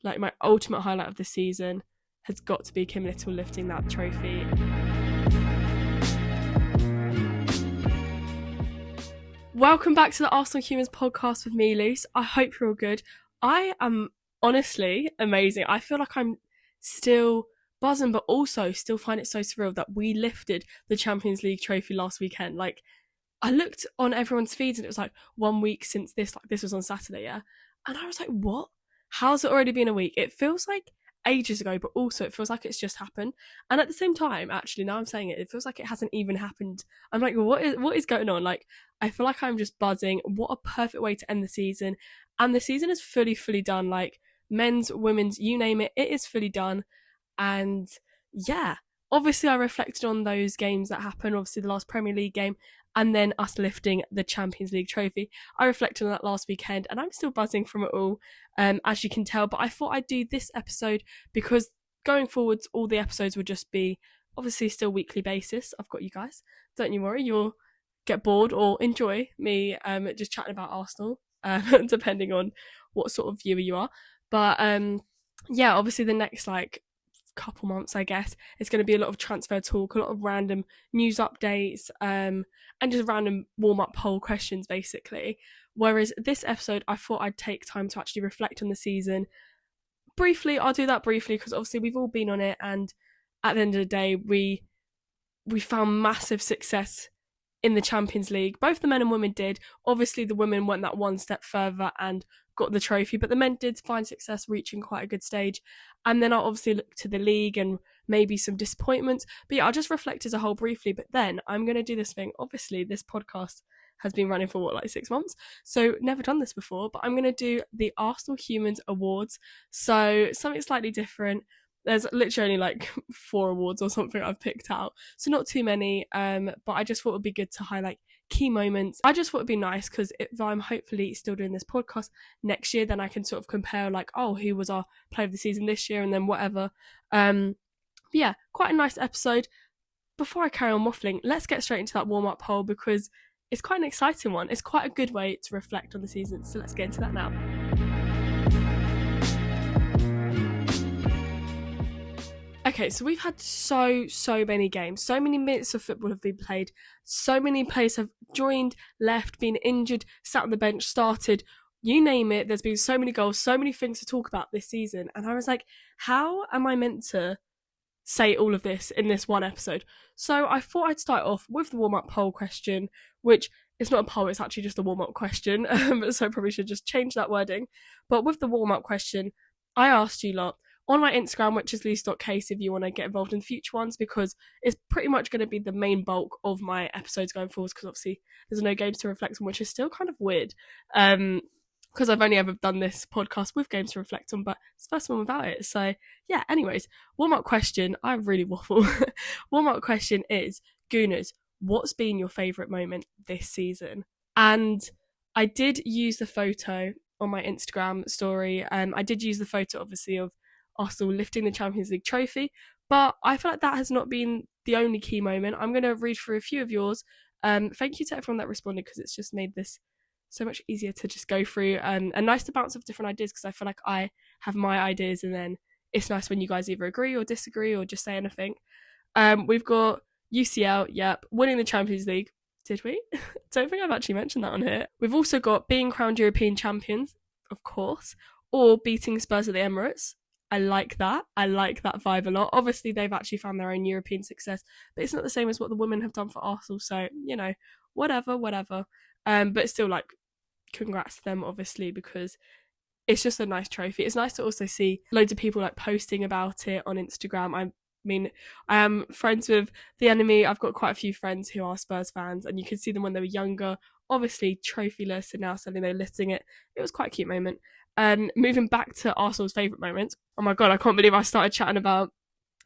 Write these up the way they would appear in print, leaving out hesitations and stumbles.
like my ultimate highlight of the season has got to be Kim Little lifting that trophy. Welcome back to the Arsenal Humans podcast with me, Luce. I hope you're all good. I am honestly amazing. I feel like I'm still buzzing, but also still find it so surreal that we lifted the Champions League trophy last weekend. Like, I looked on everyone's feeds and it was like 1 week since this, like this was on Saturday, yeah? And I was like, what? How's it already been a week? It feels like ages ago, but also it feels like it's just happened. And at the same time, actually, now I'm saying it, it feels like it hasn't even happened. I'm like, what is going on? Like, I feel like I'm just buzzing. What a perfect way to end the season. And the season is fully done. Like, men's, women's, you name it, it is fully done. And yeah, obviously I reflected on those games that happened, obviously the last Premier League game, and then us lifting the Champions League trophy. I reflected on that last weekend, and I'm still buzzing from it all, as you can tell. But I thought I'd do this episode because going forwards, all the episodes will just be obviously still weekly basis. I've got you guys. Don't you worry. You'll get bored or enjoy me just chatting about Arsenal, depending on what sort of viewer you are. But yeah, obviously the next couple months, I guess, it's going to be a lot of transfer talk, a lot of random news updates, and just random warm-up poll questions, basically. Whereas this episode, I thought I'd take time to actually reflect on the season. Briefly, I'll do that briefly because obviously we've all been on it, and at the end of the day, we found massive success in the Champions League. Both the men and women did. Obviously, the women went that one step further and got the trophy, but the men did find success, reaching quite a good stage. And then I'll obviously look to the league and maybe some disappointments. But yeah, I'll just reflect as a whole briefly. But then I'm going to do this thing. Obviously, this podcast has been running for 6 months? So never done this before, but I'm going to do the Arsenal Humans Awards. So something slightly different. There's literally only 4 awards or something I've picked out, so not too many, but I just thought it would be good to highlight key moments. I just thought it'd be nice because if I'm hopefully still doing this podcast next year, then I can sort of compare who was our player of the season this year and then whatever. Yeah, quite a nice episode. Before I carry on waffling, let's get straight into that warm-up poll because it's quite an exciting one. It's quite a good way to reflect on the season, so let's get into that now. Okay, so we've had so many games. So many minutes of football have been played. So many players have joined, left, been injured, sat on the bench, started. You name it. There's been so many goals, so many things to talk about this season. And I was like, how am I meant to say all of this in this one episode? So I thought I'd start off with the warm-up poll question, which is not a poll, it's actually just a warm-up question. So I probably should just change that wording. But with the warm-up question, I asked you lot, on my Instagram, which is luce.case if you want to get involved in future ones, because it's pretty much going to be the main bulk of my episodes going forward, because obviously there's no games to reflect on, which is still kind of weird, because I've only ever done this podcast with games to reflect on, but it's the first one without it. So yeah, anyways, warm-up question, I really waffle. Warm-up question is, Gooners, what's been your favourite moment this season? And I did use the photo on my Instagram story. I did use the photo, obviously, of Arsenal lifting the Champions League trophy, but I feel like that has not been the only key moment. I'm going to read through a few of yours. Thank you to everyone that responded, because it's just made this so much easier to just go through, and nice to bounce off different ideas, because I feel like I have my ideas and then it's nice when you guys either agree or disagree or just say anything. We've got UCL, yep, winning the Champions League. Did we? Don't think I've actually mentioned that on here. We've also got being crowned European champions, of course, or beating Spurs at the Emirates. I like that vibe a lot. Obviously, they've actually found their own European success, but it's not the same as what the women have done for Arsenal. So, whatever. But still, congrats to them, obviously, because it's just a nice trophy. It's nice to also see loads of people posting about it on Instagram. I am friends with the enemy. I've got quite a few friends who are Spurs fans, and you can see them when they were younger, obviously trophyless, and now suddenly they're lifting it. It was quite a cute moment. Moving back to Arsenal's favourite moments. Oh my god, I can't believe I started chatting about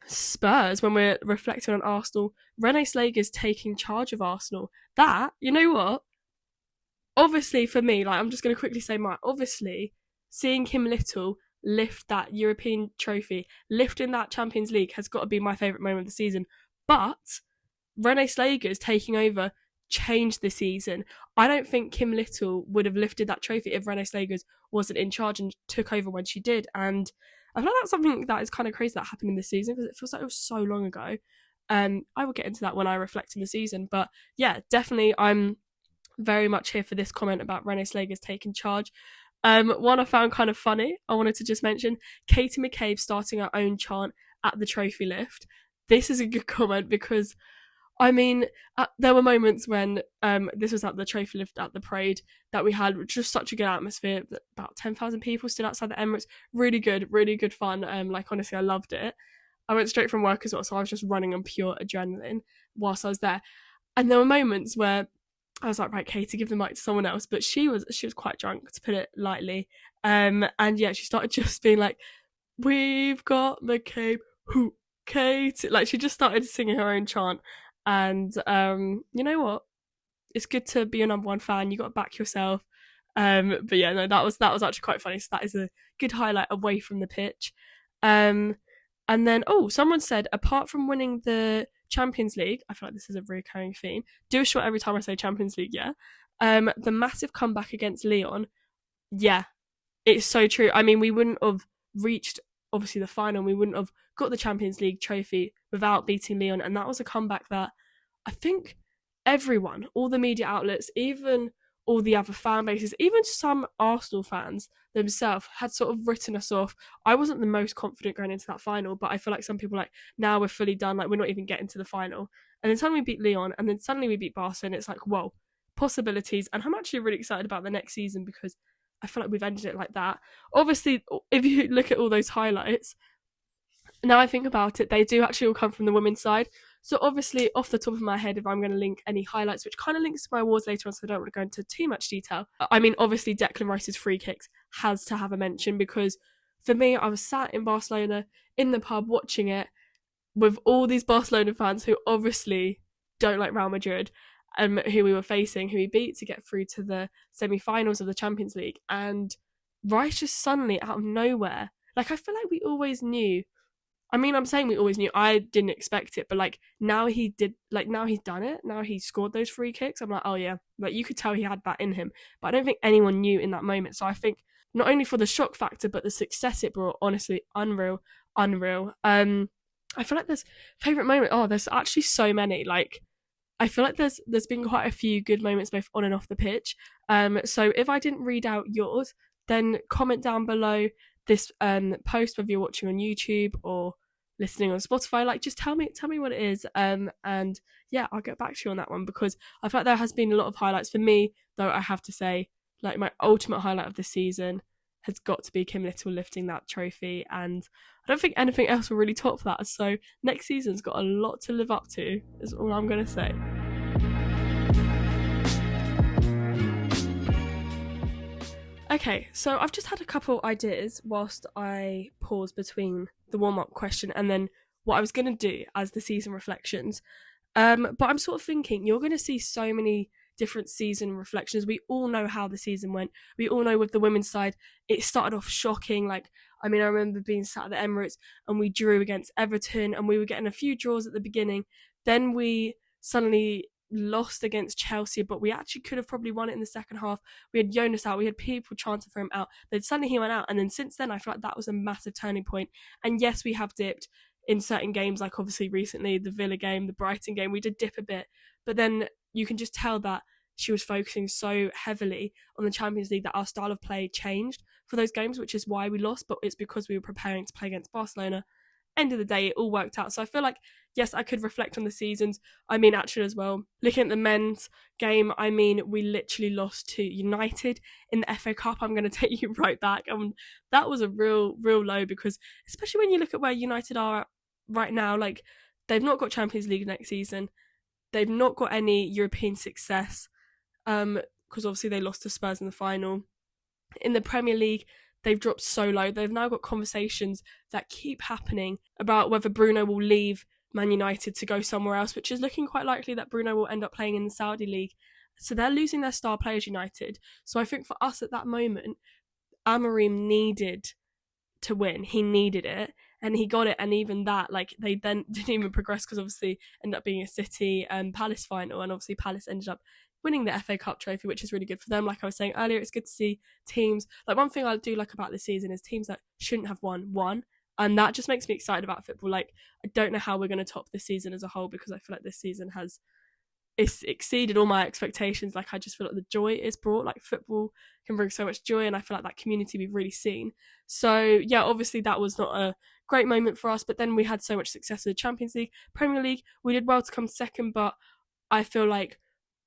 Spurs when we're reflecting on Arsenal. Rene Slager's taking charge of Arsenal. That, you know what? Obviously, for me, I'm just going to quickly say obviously, seeing Kim Little lift that European trophy, lifting that Champions League has got to be my favourite moment of the season. But Rene Slager's taking over changed the season. I don't think Kim Little would have lifted that trophy if Renee Slagers wasn't in charge and took over when she did. And I feel like that's something that is kind of crazy that happened in this season, because it feels like it was so long ago. I will get into that when I reflect on the season. But yeah, definitely I'm very much here for this comment about Renee Slagers taking charge. One I found kind of funny, I wanted to just mention, Katie McCabe starting her own chant at the trophy lift. This is a good comment because, I mean, there were moments when this was at the trophy lift at the parade that we had, which was such a good atmosphere. About 10,000 people stood outside the Emirates. Really good fun. Like, honestly, I loved it. I went straight from work as well, so I was just running on pure adrenaline whilst I was there. And there were moments where I was like, right, Katie, give the mic to someone else. But she was quite drunk, to put it lightly. And yeah, she started just being like, "We've got McCabe, who Katie." Like, she just started singing her own chant. And you know what? It's good to be a number one fan. You got to back yourself. But yeah, no, that was actually quite funny. So that is a good highlight away from the pitch. And then, someone said, apart from winning the Champions League, I feel like this is a recurring theme. Do a shot every time I say Champions League, yeah. The massive comeback against Lyon, yeah, it's so true. I mean, we wouldn't have reached, obviously, the final. We wouldn't have got the Champions League trophy without beating Lyon. And that was a comeback that I think everyone, all the media outlets, even all the other fan bases, even some Arsenal fans themselves had sort of written us off. I wasn't the most confident going into that final, but I feel like some people like, now we're fully done, like we're not even getting to the final. And then suddenly we beat Lyon, and then suddenly we beat Barca, and it's like, whoa, possibilities. And I'm actually really excited about the next season because I feel like we've ended it like that. Obviously, if you look at all those highlights, now I think about it, they do actually all come from the women's side. So obviously, off the top of my head, if I'm going to link any highlights, which kind of links to my awards later on, so I don't want to go into too much detail. I mean, obviously, Declan Rice's free kicks has to have a mention, because for me, I was sat in Barcelona in the pub watching it with all these Barcelona fans who obviously don't like Real Madrid, who we were facing, who we beat to get through to the semi-finals of the Champions League. And Rice just suddenly, out of nowhere, like, I feel like we always knew. I mean, I'm saying we always knew. I didn't expect it, but like now he did. Like now he's done it. Now he scored those free kicks. I'm like, oh yeah, like you could tell he had that in him. But I don't think anyone knew in that moment. So I think not only for the shock factor, but the success it brought. Honestly, unreal. I feel like there's favorite moment. Oh, there's actually so many. Like I feel like there's been quite a few good moments both on and off the pitch. So if I didn't read out yours, then comment down below this post, whether you're watching on YouTube or listening on Spotify. Like, just tell me what it is, and yeah, I'll get back to you on that one, because I feel like there has been a lot of highlights for me, though. I have to say, like, my ultimate highlight of the season has got to be Kim Little lifting that trophy, and I don't think anything else will really top that. So next season's got a lot to live up to, is all I'm gonna say. Okay, so I've just had a couple ideas whilst I pause between the warm-up question and then what I was going to do as the season reflections. But I'm sort of thinking you're going to see so many different season reflections. We all know how the season went. We all know with the women's side, it started off shocking. Like, I mean, I remember being sat at the Emirates and we drew against Everton and we were getting a few draws at the beginning. Then we suddenly lost against Chelsea, but we actually could have probably won it in the second half. We had Jonas out, we had people chanting for him out, then suddenly he went out, and then since then I feel like that was a massive turning point. And yes, we have dipped in certain games, like obviously recently the Villa game, the Brighton game, we did dip a bit, but then you can just tell that she was focusing so heavily on the Champions League that our style of play changed for those games, which is why we lost, but it's because we were preparing to play against Barcelona. End of the day, it all worked out. So I feel like, yes, I could reflect on the seasons. I mean, actually, as well, looking at the men's game, I mean, we literally lost to United in the FA Cup. I'm going to take you right back. And that was a real low, because especially when you look at where United are right now, like, they've not got Champions League next season. They've not got any European success, because obviously they lost to Spurs in the final. In the Premier League, they've dropped so low. They've now got conversations that keep happening about whether Bruno will leave Man United to go somewhere else, which is looking quite likely that Bruno will end up playing in the Saudi League. So they're losing their star players, United. So I think for us at that moment, Amorim needed to win. He needed it. and he got it. And even that, like, they then didn't even progress because obviously ended up being a City Palace final, and obviously Palace ended up winning the FA Cup trophy, which is really good for them. Like I was saying earlier, it's good to see teams, like, one thing I do like about this season is teams that shouldn't have won, and that just makes me excited about football. Like, I don't know how we're going to top this season as a whole, because I feel like this season has exceeded all my expectations. Like, I just feel like the joy is brought. Like, football can bring so much joy, and I feel like that community we've really seen. So yeah, obviously that was not a great moment for us, but then we had so much success with the Champions League. Premier League, we did well to come second, but I feel like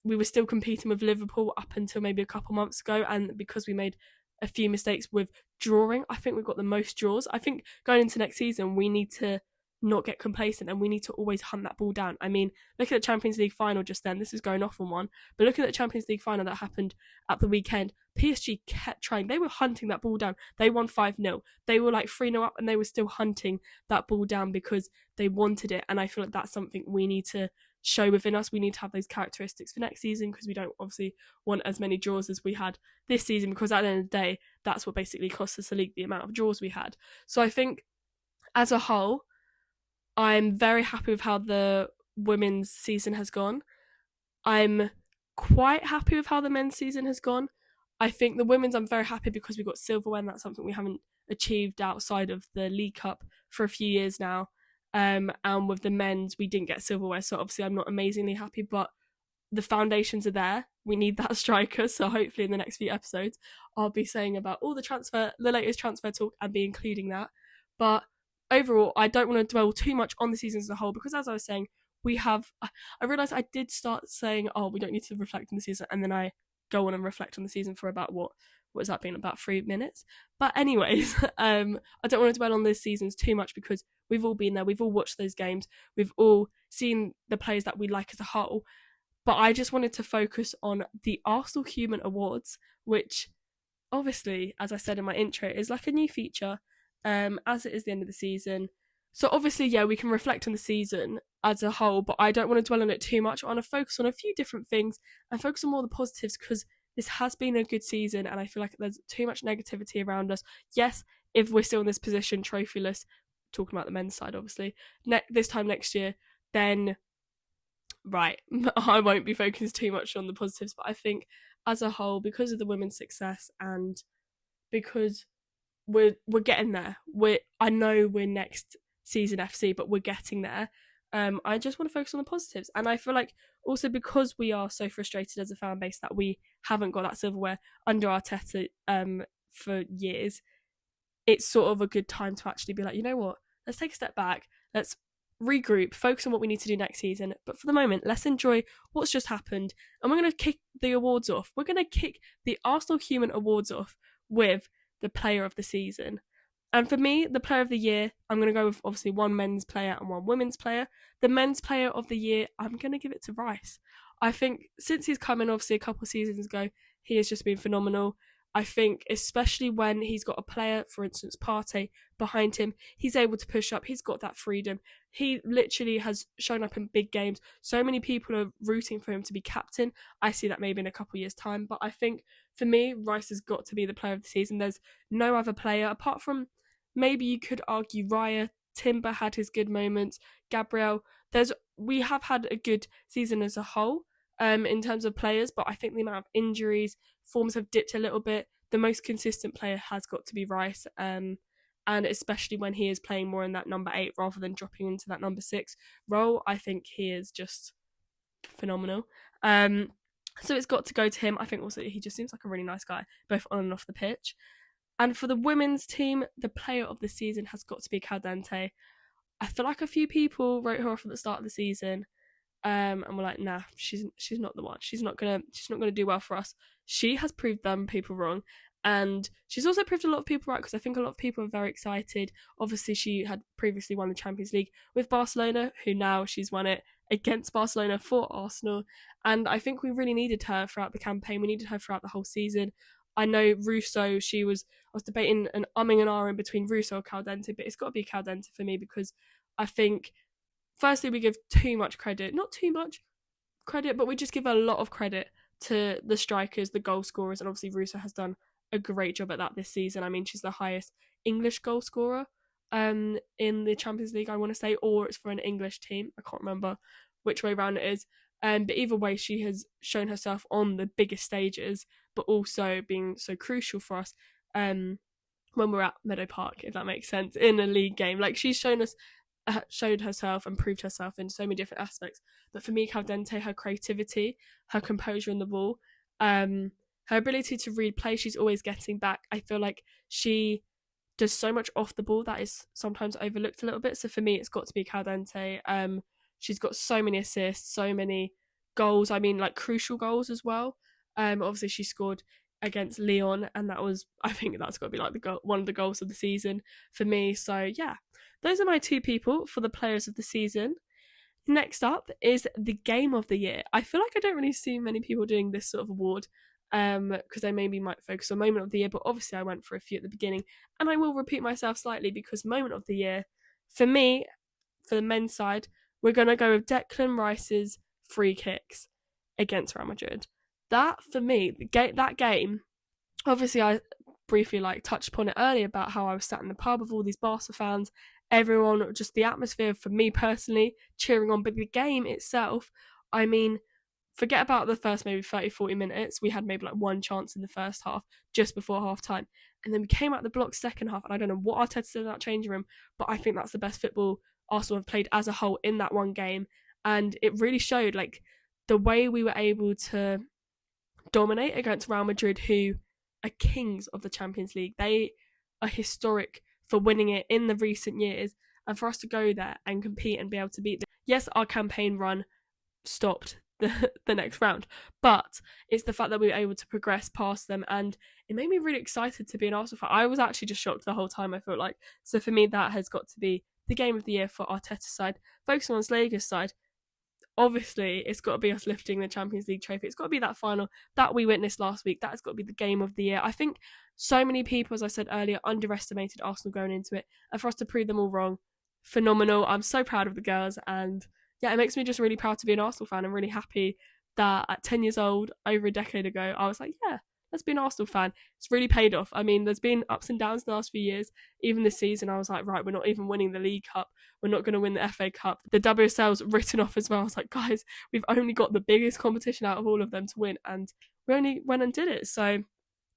we were still competing with Liverpool up until maybe a couple months ago, and because we made a few mistakes with drawing, I think we've got the most draws. I think going into next season, we need to not get complacent, and we need to always hunt that ball down. I mean, look at the Champions League final just then. This is going off on one, but look at the Champions League final that happened at the weekend. PSG kept trying. They were hunting that ball down. They won 5-0. They were like 3-0 up, and they were still hunting that ball down because they wanted it. And I feel like that's something we need to show within us. We need to have those characteristics for next season, because we don't obviously want as many draws as we had this season, because at the end of the day, that's what basically cost us the league, the amount of draws we had. So I think as a whole, I'm very happy with how the women's season has gone. I'm quite happy with how the men's season has gone. I think the women's, I'm very happy because we got silverware, and that's something we haven't achieved outside of the League Cup for a few years now. And with the men's, we didn't get silverware, so obviously I'm not amazingly happy, but the foundations are there. We need that striker, so hopefully in the next few episodes I'll be saying about all the latest transfer talk, and be including that. But overall, I don't want to dwell too much on the season as a whole, because as I was saying, I realised I did start saying, oh, we don't need to reflect on the season, and then I go on and reflect on the season for about what has that been, about 3 minutes. But anyways, I don't want to dwell on these seasons too much, because we've all been there, we've all watched those games, we've all seen the players that we like as a whole. But I just wanted to focus on the Arsenal Human Awards, which obviously, as I said in my intro, is like a new feature, as it is the end of the season. So obviously, yeah, we can reflect on the season as a whole, but I don't want to dwell on it too much. I want to focus on a few different things and focus on more of the positives, because this has been a good season, and I feel like there's too much negativity around us. Yes, if we're still in this position, trophyless, talking about the men's side, obviously, this time next year, then right, I won't be focusing too much on the positives. But I think as a whole, because of the women's success, and because we're getting there, I know we're next season FC, but we're getting there. I just want to focus on the positives, and I feel like also because we are so frustrated as a fan base that we haven't got that silverware under Arteta for years, it's sort of a good time to actually be like, you know what, let's take a step back, let's regroup, focus on what we need to do next season. But for the moment, let's enjoy what's just happened, and we're going to kick the awards off. We're going to kick the Arsenal Human Awards off with the player of the season. And for me, the player of the year, I'm going to go with obviously one men's player and one women's player. The men's player of the year, I'm going to give it to Rice. I think since he's come in, obviously a couple of seasons ago, he has just been phenomenal. I think especially when he's got a player, for instance, Partey, behind him, he's able to push up. He's got that freedom. He literally has shown up in big games. So many people are rooting for him to be captain. I see that maybe in a couple of years' time. But I think for me, Rice has got to be the player of the season. There's no other player, apart from maybe you could argue Raya. Timber had his good moments. Gabriel. We have had a good season as a whole. In terms of players, but I think the amount of injuries, forms have dipped a little bit. The most consistent player has got to be Rice, and especially when he is playing more in that number 8 rather than dropping into that number 6 role, I think he is just phenomenal. So it's got to go to him. I think also he just seems like a really nice guy, both on and off the pitch. And for the women's team, the player of the season has got to be Caldente. I feel like a few people wrote her off at the start of the season. And we're like, nah, she's not the one. She's not gonna do well for us. She has proved them people wrong, and she's also proved a lot of people right, because I think a lot of people are very excited. Obviously, she had previously won the Champions League with Barcelona, who now she's won it against Barcelona for Arsenal, and I think we really needed her throughout the campaign. We needed her throughout the whole season. I know Russo, I was debating and umming and ahhing between Russo or Caldente, but it's got to be Caldente for me, because I think firstly, we give not too much credit, but we just give a lot of credit to the strikers, the goal scorers, and obviously Russo has done a great job at that this season. I mean, she's the highest English goal scorer in the Champions League, I want to say, or it's for an English team. I can't remember which way around it is. But either way, she has shown herself on the biggest stages, but also being so crucial for us when we're at Meadow Park, if that makes sense, in a league game. Like, she's showed herself and proved herself in so many different aspects. But for me, Caldente, her creativity, her composure on the ball, her ability to read play, she's always getting back. I feel like she does so much off the ball that is sometimes overlooked a little bit. So for me, it's got to be Caldente. She's got so many assists, so many goals. I mean, like, crucial goals as well. Obviously, she scored against Lyon, and I think that's got to be like one of the goals of the season for me. So yeah, those are my two people for the players of the season. Next up is the game of the year. I feel like I don't really see many people doing this sort of award, because they maybe might focus on moment of the year, but obviously I went for a few at the beginning, and I will repeat myself slightly because moment of the year, for me, for the men's side, we're going to go with Declan Rice's free kicks against Real Madrid. That, for me, that game, obviously I briefly touched upon it earlier about how I was sat in the pub with all these Barca fans, everyone, just the atmosphere for me personally, cheering on, but the game itself, I mean, forget about the first maybe 30-40 minutes, we had maybe one chance in the first half, just before half time, and then we came out the block second half, and I don't know what Arteta said in that changing room, but I think that's the best football Arsenal have played as a whole in that one game, and it really showed the way we were able to dominate against Real Madrid, who are kings of the Champions League. They are historic for winning it in the recent years, and for us to go there and compete and be able to beat them. Yes, our campaign run stopped the next round, but it's the fact that we were able to progress past them, and it made me really excited to be an Arsenal fan. I was actually just shocked the whole time, I felt like. So for me, that has got to be the game of the year for Arteta's side. Focusing on Slager's side, obviously it's got to be us lifting the Champions League trophy. It's got to be that final that we witnessed last week. That has got to be the game of the year. I think so many people, as I said earlier, underestimated Arsenal going into it, and for us to prove them all wrong, phenomenal. I'm so proud of the girls, and yeah, it makes me just really proud to be an Arsenal fan. I'm really happy that at 10 years old, over a decade ago, I was like, yeah, let's be an Arsenal fan. It's really paid off. I mean, there's been ups and downs the last few years. Even this season, I was like, right, we're not even winning the League Cup. We're not going to win the FA Cup. The WSL's written off as well. I was like, guys, we've only got the biggest competition out of all of them to win, and we only went and did it. So,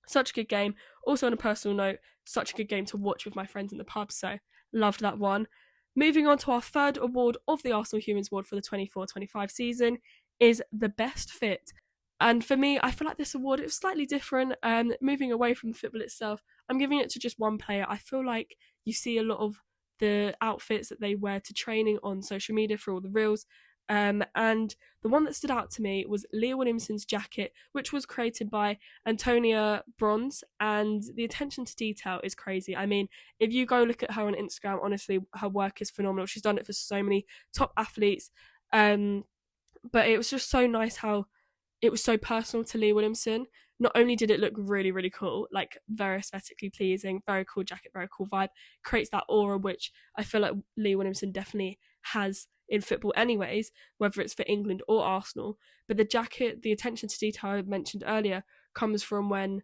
such a good game. Also, on a personal note, such a good game to watch with my friends in the pub. So, loved that one. Moving on to our third award of the Arsenal Humans Award for the 24-25 season is the Best Fit. And for me, I feel like this award is slightly different. Moving away from the football itself, I'm giving it to just one player. I feel like you see a lot of the outfits that they wear to training on social media for all the reels. And the one that stood out to me was Leah Williamson's jacket, which was created by Antonia Bronze, and the attention to detail is crazy. I mean, if you go look at her on Instagram, honestly, her work is phenomenal. She's done it for so many top athletes. But it was just so nice how it was so personal to Leah Williamson. Not only did it look really, really cool, very aesthetically pleasing, very cool jacket, very cool vibe, creates that aura, which I feel like Leah Williamson definitely has in football anyways, whether it's for England or Arsenal. But the jacket, the attention to detail I mentioned earlier, comes from when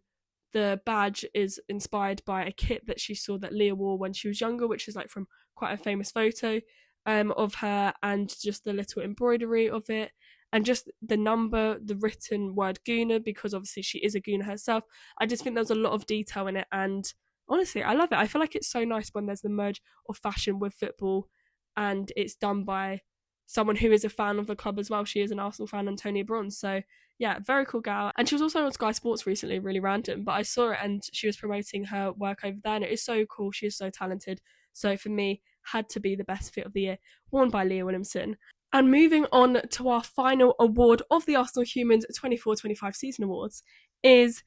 the badge is inspired by a kit that she saw that Leah wore when she was younger, which is from quite a famous photo of her, and just the little embroidery of it, and just the number, the written word Gooner, because obviously she is a Gooner herself. I just think there's a lot of detail in it, and honestly, I love it. I feel like it's so nice when there's the merge of fashion with football, and it's done by someone who is a fan of the club as well. She is an Arsenal fan, Antonia Bronze. So yeah, very cool gal. And she was also on Sky Sports recently, really random, but I saw it and she was promoting her work over there, and it is so cool. She is so talented. So for me, had to be the Best Fit of the year, worn by Leah Williamson. And moving on to our final award of the Arsenal Humans 24-25 season awards is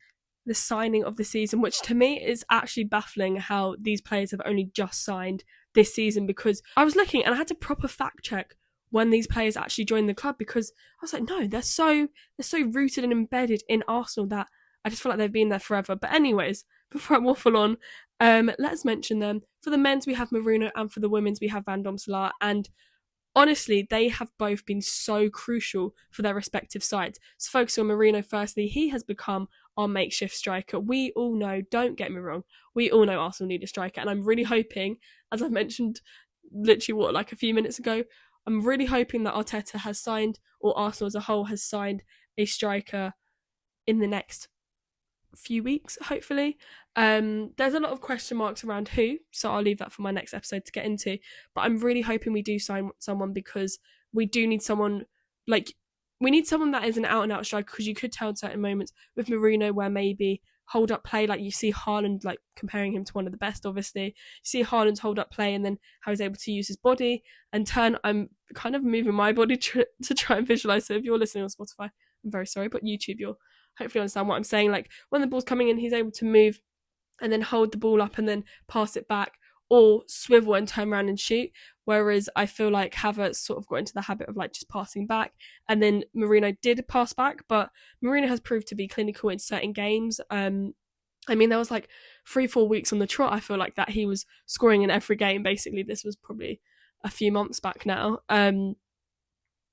the signing of the season, which to me is actually baffling how these players have only just signed this season, because I was looking and I had to proper fact check when these players actually joined the club, because I was like, no, they're so rooted and embedded in Arsenal that I just feel like they've been there forever. But anyways, before I waffle on, let's mention them. For the men's, we have Marino, and for the women's, we have Van Domselaar. And honestly, they have both been so crucial for their respective sides. So focusing on Marino firstly, he has become our makeshift striker. We all know, don't get me wrong, we all know Arsenal need a striker, and I'm really hoping as I've mentioned literally like a few minutes ago. I'm really hoping that Arteta has signed, or Arsenal as a whole has signed, a striker in the next few weeks, hopefully. There's a lot of question marks around who, so I'll leave that for my next episode to get into. But I'm really hoping we do sign someone, because we do need someone, like, we need someone that is an out and out striker, because you could tell in certain moments with Mourinho where maybe hold up play, like you see Haaland, like comparing him to one of the best, obviously. You see Haaland's hold up play and then how he's able to use his body and turn. I'm kind of moving my body to try and visualize. So if you're listening on Spotify, I'm very sorry, but YouTube, you'll hopefully understand what I'm saying. Like when the ball's coming in, he's able to move and then hold the ball up and then pass it back, or swivel and turn around and shoot. Whereas I feel like Havertz sort of got into the habit of like just passing back, and then Mourinho did pass back, but Mourinho has proved to be clinical in certain games. I mean, there was like 3-4 weeks on the trot, I feel like, that he was scoring in every game. Basically, this was probably a few months back now. And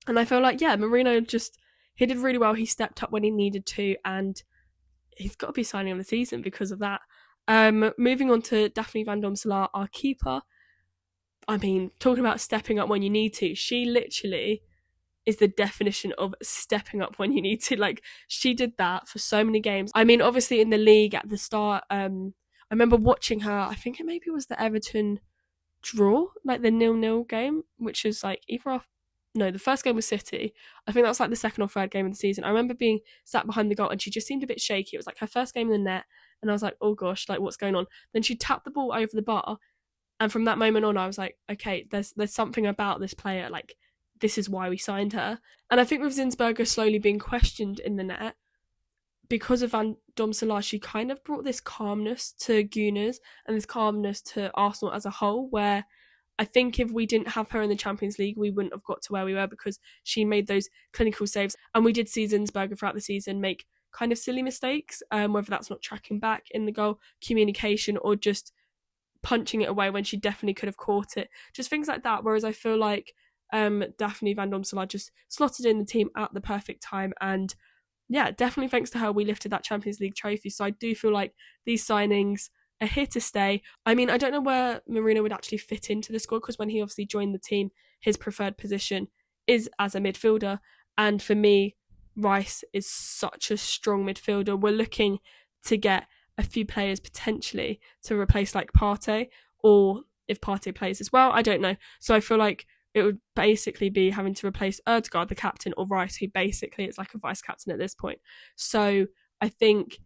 I feel like, yeah, Mourinho he did really well. He stepped up when he needed to, and he's got to be signing on the season because of that. Moving on to Daphne Van Domselaar, our keeper. I mean, talking about stepping up when you need to, she literally is the definition of stepping up when you need to. Like, she did that for so many games. I mean, obviously in the league at the start, I remember watching her, I think it maybe was the Everton draw, like the 0-0 game, which is like the first game was City. I think that was like the second or third game of the season. I remember being sat behind the goal and she just seemed a bit shaky. It was like her first game in the net, and I was like, oh gosh, like what's going on? Then she tapped the ball over the bar, and from that moment on, I was like, okay, there's something about this player, like this is why we signed her. And I think with Zinsberger slowly being questioned in the net, because of Van Domselaar, she kind of brought this calmness to Gunners and this calmness to Arsenal as a whole, where I think if we didn't have her in the Champions League, we wouldn't have got to where we were, because she made those clinical saves. And we did see Zinsberger throughout the season make kind of silly mistakes, whether that's not tracking back in the goal, communication, or just punching it away when she definitely could have caught it. Just things like that. Whereas I feel like Daphne Van Domselaar just slotted in the team at the perfect time, and yeah, definitely thanks to her we lifted that Champions League trophy. So I do feel like these signings are here to stay. I mean, I don't know where Mourinho would actually fit into the squad, because when he obviously joined the team, his preferred position is as a midfielder, and for me, Rice is such a strong midfielder. We're looking to get a few players potentially to replace like Partey, or if Partey plays as well, I don't know. So I feel like it would basically be having to replace Ødegaard, the captain, or Rice, who basically is like a vice captain at this point. So I think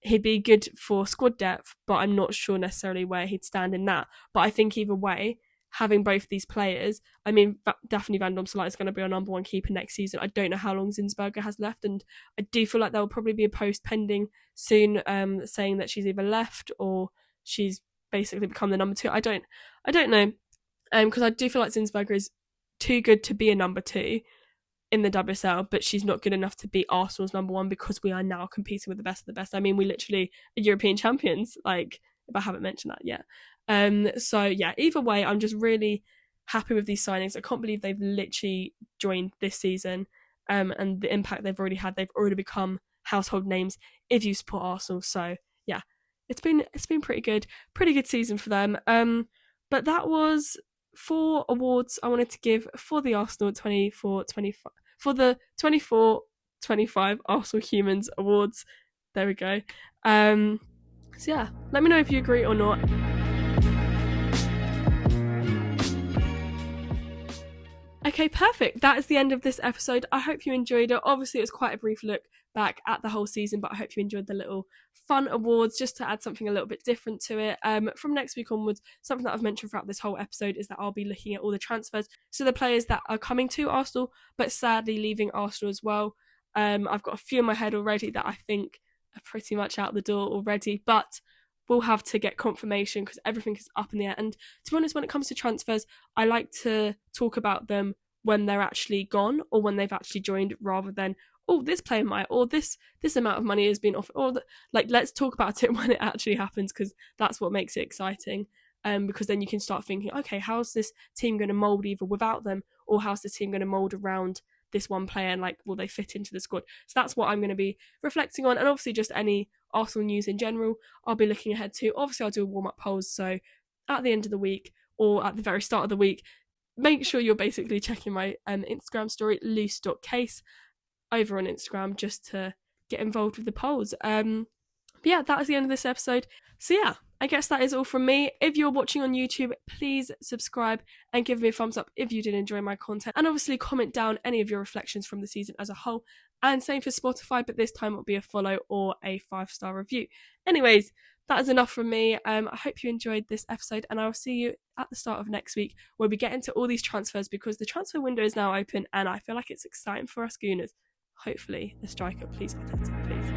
he'd be good for squad depth, but I'm not sure necessarily where he'd stand in that. But I think either way, having both these players, I mean, Daphne Van Domselaar is going to be our number one keeper next season. I don't know how long Zinsberger has left, and I do feel like there will probably be a post pending soon, saying that she's either left or she's basically become the number two. I don't know, because I do feel like Zinsberger is too good to be a number two in the WSL, but she's not good enough to be Arsenal's number one, because we are now competing with the best of the best. I mean, we literally are European champions, like, if I haven't mentioned that yet. So yeah, either way, I'm just really happy with these signings. I can't believe they've literally joined this season, and the impact they've already had. They've already become household names if you support Arsenal. So yeah, it's been pretty good season for them. But that was 4 awards I wanted to give for the Arsenal 24-25 for the 24-25 Arsenal Humans Awards. There we go. So yeah, let me know if you agree or not. Okay, perfect. That is the end of this episode. I hope you enjoyed it. Obviously, it was quite a brief look back at the whole season, but I hope you enjoyed the little fun awards, just to add something a little bit different to it. From next week onwards, something that I've mentioned throughout this whole episode is that I'll be looking at all the transfers. So the players that are coming to Arsenal, but sadly leaving Arsenal as well. I've got a few in my head already that I think are pretty much out the door already, but we'll have to get confirmation because everything is up in the air. And to be honest, when it comes to transfers, I like to talk about them when they're actually gone or when they've actually joined, rather than, oh, this player might, or this amount of money has been offered, or let's talk about it when it actually happens, because that's what makes it exciting. Because then you can start thinking, okay, how's this team going to mould either without them, or how's the team going to mould around this one player, and like, will they fit into the squad? So that's what I'm going to be reflecting on, and obviously just any Arsenal news in general I'll be looking ahead to. Obviously I'll do a warm-up polls, so at the end of the week or at the very start of the week, make sure you're basically checking my Instagram story, loose.case, over on Instagram, just to get involved with the polls. But yeah, that was the end of this episode. So yeah, I guess that is all from me. If you're watching on YouTube, please subscribe and give me a thumbs up if you did enjoy my content. And obviously comment down any of your reflections from the season as a whole. And same for Spotify, but this time it'll be a follow or a 5-star review. Anyways, that is enough from me. I hope you enjoyed this episode, and I'll see you at the start of next week where we get into all these transfers, because the transfer window is now open and I feel like it's exciting for us Gooners. Hopefully a striker, please, Arteta, please.